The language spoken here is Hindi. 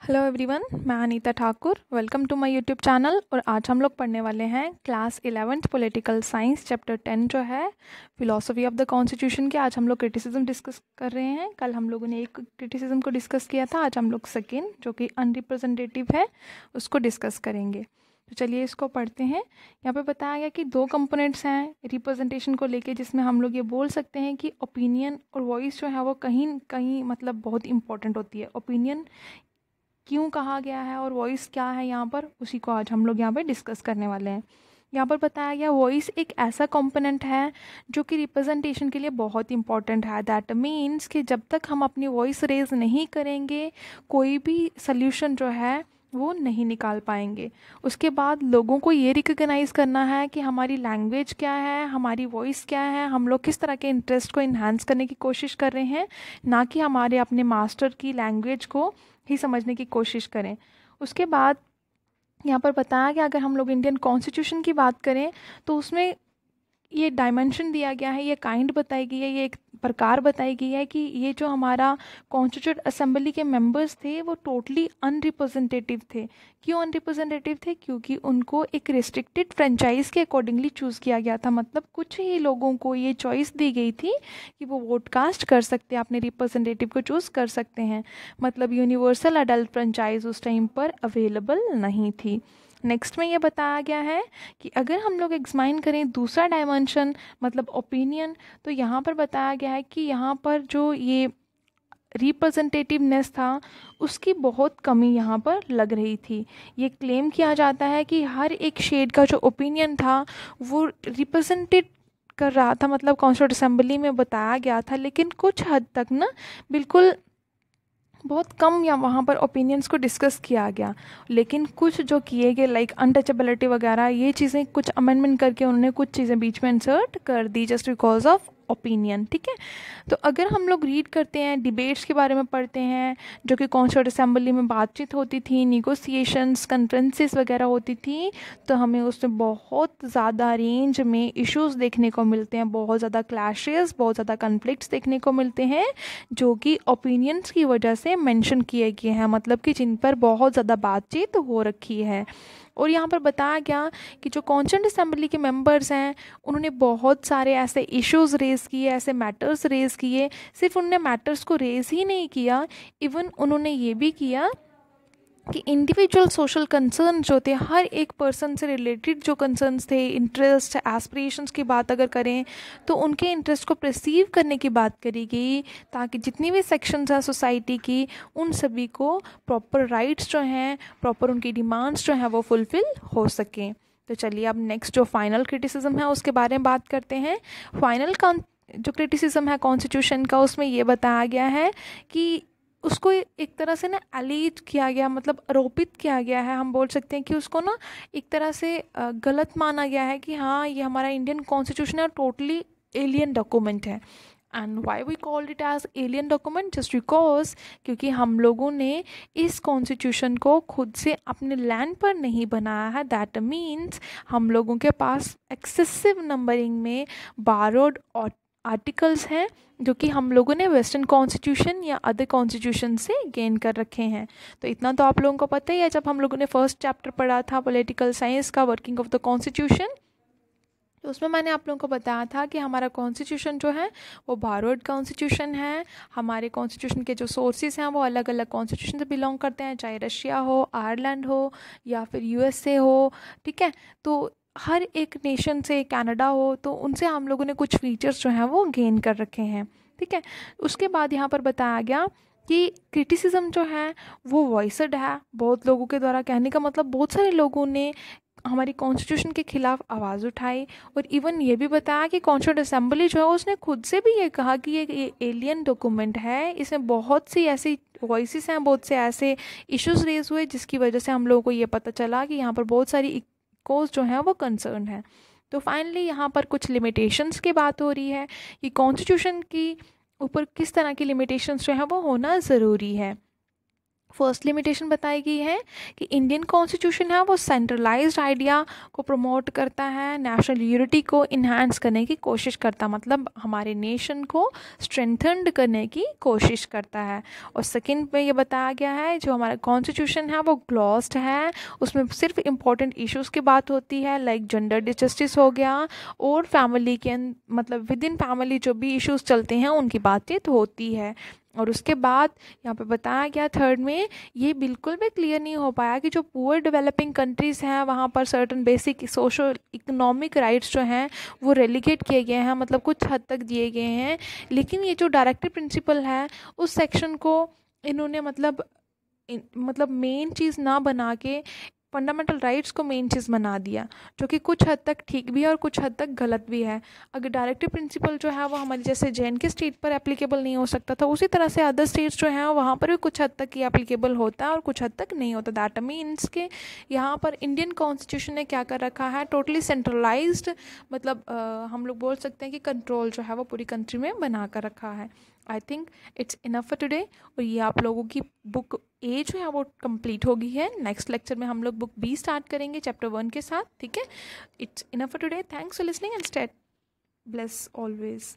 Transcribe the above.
हेलो एवरीवन, मैं Anita Thakur. Welcome to my YouTube channel. और आज हम लोग पढ़ने वाले हैं class 11th political science chapter 10 जो है फिलॉसफी ऑफ द कॉन्स्टिट्यूशन के। आज हम लोग क्रिटिसिज्म डिस्कस कर रहे हैं। कल हम लोगों ने एक क्रिटिसिज्म को डिस्कस किया था, आज हम लोग सेकेंड जो कि अनरिप्रेजेंटेटिव है उसको डिस्कस करेंगे। तो चलिए इसको पढ़ते हैं। यहाँ पे बताया गया कि दो कंपोनेंट्स हैं रिप्रेजेंटेशन को लेके, जिसमें हम लोग ये बोल सकते हैं कि ओपिनियन और वॉइस जो है वो कहीं कहीं मतलब बहुत इंपॉर्टेंट होती है। ओपिनियन क्यों कहा गया है और वॉइस क्या है यहाँ पर, उसी को आज हम लोग यहाँ पे डिस्कस करने वाले हैं। यहाँ पर बताया गया वॉइस एक ऐसा कंपोनेंट है जो कि रिप्रेजेंटेशन के लिए बहुत इंपॉर्टेंट है। दैट मीन्स कि जब तक हम अपनी वॉइस रेज नहीं करेंगे कोई भी सल्यूशन जो है वो नहीं निकाल पाएंगे। उसके बाद लोगों को ये रिकग्नाइज़ करना है कि हमारी लैंग्वेज क्या है, हमारी वॉइस क्या है, हम लोग किस तरह के इंटरेस्ट को इन्हांस करने की कोशिश कर रहे हैं, ना कि हमारे अपने मास्टर की लैंग्वेज को ही समझने की कोशिश करें। उसके बाद यहाँ पर बताया कि अगर हम लोग इंडियन कॉन्स्टिट्यूशन की बात करें तो उसमें ये डायमेंशन दिया गया है, ये काइंड बताई गई है, ये एक प्रकार बताई गई है कि ये जो हमारा कॉन्स्टिट्यूट असेंबली के मेंबर्स थे वो टोटली अनरिप्रेजेंटेटिव थे। क्यों अनरिप्रेजेंटेटिव थे? क्योंकि उनको एक रिस्ट्रिक्टेड फ्रेंचाइज के अकॉर्डिंगली चूज़ किया गया था। मतलब कुछ ही लोगों को ये चॉइस दी गई थी कि वो वोट कास्ट कर सकते हैं, अपने रिप्रेजेंटेटिव को चूज़ कर सकते हैं। मतलब यूनिवर्सल अडल्ट फ्रेंचाइज उस टाइम पर अवेलेबल नहीं थी। नेक्स्ट में ये बताया गया है कि अगर हम लोग एग्जामाइन करें दूसरा डायमेंशन मतलब ओपिनियन, तो यहाँ पर बताया गया है कि यहाँ पर जो ये रिप्रेजेंटेटिवनेस था उसकी बहुत कमी यहाँ पर लग रही थी। ये क्लेम किया जाता है कि हर एक शेड का जो ओपिनियन था वो रिप्रेजेंटेड कर रहा था, मतलब कॉन्स्टिट्यूंट असेंबली में बताया गया था, लेकिन कुछ हद तक ना बिल्कुल बहुत कम या वहाँ पर ओपिनियंस को डिस्कस किया गया। लेकिन कुछ जो किए गए लाइक अनटचेबिलिटी वगैरह ये चीज़ें कुछ अमेंडमेंट करके उन्होंने कुछ चीज़ें बीच में इंसर्ट कर दी जस्ट बिकॉज ऑफ ओपिनियन। ठीक है, तो अगर हम लोग रीड करते हैं, डिबेट्स के बारे में पढ़ते हैं जो कि कॉन्स्टिट्यूंट असेंबली में बातचीत होती थी, निगोसिएशंस कॉन्फ्रेंसेस वगैरह होती थी, तो हमें उसमें बहुत ज़्यादा रेंज में इश्यूज देखने को मिलते हैं, बहुत ज़्यादा क्लैशेस, बहुत ज़्यादा कन्फ्लिक्ट्स देखने को मिलते हैं जो कि ओपिनियंस की वजह से मेंशन किए गए हैं, मतलब कि जिन पर बहुत ज़्यादा बातचीत हो रखी है। और यहाँ पर बताया गया कि जो कॉन्स्टिट्यूंट असेंबली के मेंबर्स हैं उन्होंने बहुत सारे ऐसे इश्यूज रेज़ किए, ऐसे मैटर्स रेज़ किए। सिर्फ उन्होंने मैटर्स को रेज़ ही नहीं किया, इवन उन्होंने ये भी किया कि इंडिविजुअल सोशल कंसर्न जो थे, हर एक पर्सन से रिलेटेड जो कंसर्न्स थे, इंटरेस्ट, एस्पिरेशंस की बात अगर करें तो उनके इंटरेस्ट को परसीव करने की बात करी गई, ताकि जितनी भी सेक्शंस हैं सोसाइटी की उन सभी को प्रॉपर राइट्स जो हैं, प्रॉपर उनकी डिमांड्स जो हैं वो फुलफ़िल हो सकें। तो चलिए अब नेक्स्ट जो फाइनल क्रिटिसिज्म है उसके बारे में बात करते हैं। फाइनल जो क्रिटिसिज्म है कॉन्स्टिट्यूशन का, उसमें ये बताया गया है कि उसको एक तरह से ना एलिज किया गया, मतलब आरोपित किया गया है। हम बोल सकते हैं कि उसको ना एक तरह से गलत माना गया है कि हाँ ये हमारा इंडियन कॉन्स्टिट्यूशन है और टोटली एलियन डॉक्यूमेंट है। And why we called it as alien document? Just because क्योंकि हम लोगों ने इस कॉन्स्टिट्यूशन को खुद से अपने लैंड पर नहीं बनाया है। दैट मीन्स हम लोगों के पास एक्सेसिव नंबरिंग में बारोड आर्टिकल्स हैं जो कि हम लोगों ने वेस्टर्न कॉन्स्टिट्यूशन या अदर कॉन्स्टिट्यूशन से गेन कर रखे हैं। तो इतना तो आप लोगों को पता ही है, जब हम लोगों ने फर्स्ट चैप्टर पढ़ा था पॉलिटिकल साइंस का, वर्किंग ऑफ द कॉन्स्टिट्यूशन, तो उसमें मैंने आप लोगों को बताया था कि हमारा कॉन्स्टिट्यूशन जो है वो बारोड कॉन्स्टिट्यूशन है। हमारे कॉन्स्टिट्यूशन के जो सोर्सेज हैं वो अलग अलग कॉन्स्टिट्यूशन से बिलोंग करते हैं, चाहे रशिया हो, आयरलैंड हो या फिर यूएसए हो। ठीक है, तो हर एक नेशन से, कनाडा हो, तो उनसे हम लोगों ने कुछ फीचर्स जो हैं वो गेन कर रखे हैं। ठीक है, उसके बाद यहाँ पर बताया गया कि क्रिटिसिज्म जो है वो वॉइसड है। बहुत लोगों के द्वारा, कहने का मतलब बहुत सारे लोगों ने हमारी कॉन्स्टिट्यूशन के खिलाफ आवाज़ उठाई। और इवन ये भी बताया कि कॉन्स्टिट्यूंट असेंबली जो है उसने खुद से भी ये कहा कि ये एलियन डॉक्यूमेंट है, इसमें बहुत सी ऐसी वॉइसेस हैं, बहुत से ऐसे इश्यूज रेज हुए जिसकी वजह से हम लोगों को ये पता चला कि यहाँ पर बहुत सारी कोज जो हैं वो कंसर्न है। तो फाइनली यहाँ पर कुछ लिमिटेशंस की बात हो रही है कि कॉन्स्टिट्यूशन की ऊपर किस तरह की लिमिटेशंस जो है वो होना ज़रूरी है। फर्स्ट लिमिटेशन बताई गई है कि इंडियन कॉन्स्टिट्यूशन है वो सेंट्रलाइज्ड आइडिया को प्रमोट करता है, नेशनल यूनिटी को इन्हांस करने की कोशिश करता, मतलब हमारे नेशन को स्ट्रेंथन्ड करने की कोशिश करता है। और सेकंड में ये बताया गया है जो हमारा कॉन्स्टिट्यूशन है वो ग्लॉस्ड है, उसमें सिर्फ इम्पोर्टेंट इश्यूज़ की बात होती है, लाइक जेंडर जस्टिस हो गया और फैमिली के मतलब विद इन फैमिली जो भी इश्यूज़ चलते हैं उनकी बातचीत होती है। और उसके बाद यहाँ पे बताया गया थर्ड में ये बिल्कुल भी क्लियर नहीं हो पाया कि जो पुअर डेवलपिंग कंट्रीज़ हैं वहाँ पर certain basic socio economic rights जो हैं वो रेलिगेट किए गए हैं, मतलब कुछ हद तक दिए गए हैं। लेकिन ये जो डायरेक्टिव प्रिंसिपल है उस सेक्शन को इन्होंने मतलब मेन चीज़ ना बना के फंडामेंटल राइट्स को मेन चीज़ बना दिया, जो कि कुछ हद तक ठीक भी है और कुछ हद तक गलत भी है। अगर डायरेक्टिव प्रिंसिपल जो है वो हमारी जैसे जैन के स्टेट पर एप्लीकेबल नहीं हो सकता था, उसी तरह से अदर स्टेट्स जो हैं वहाँ पर भी कुछ हद तक ये एप्लीकेबल होता है और कुछ हद तक नहीं होता। दैट मीन्स के यहाँ पर इंडियन कॉन्स्टिट्यूशन ने क्या कर रखा है, टोटली सेंट्रलाइज्ड, मतलब हम लोग बोल सकते हैं कि कंट्रोल जो है वो पूरी कंट्री में बना कर रखा है। I think it's enough for today. और ये आप लोगों की बुक ए जो है वो कंप्लीट हो गई है। नेक्स्ट लेक्चर में हम लोग बुक बी स्टार्ट करेंगे चैप्टर 1 के साथ, ठीक है। It's enough for today. Thanks for listening and stay bless always.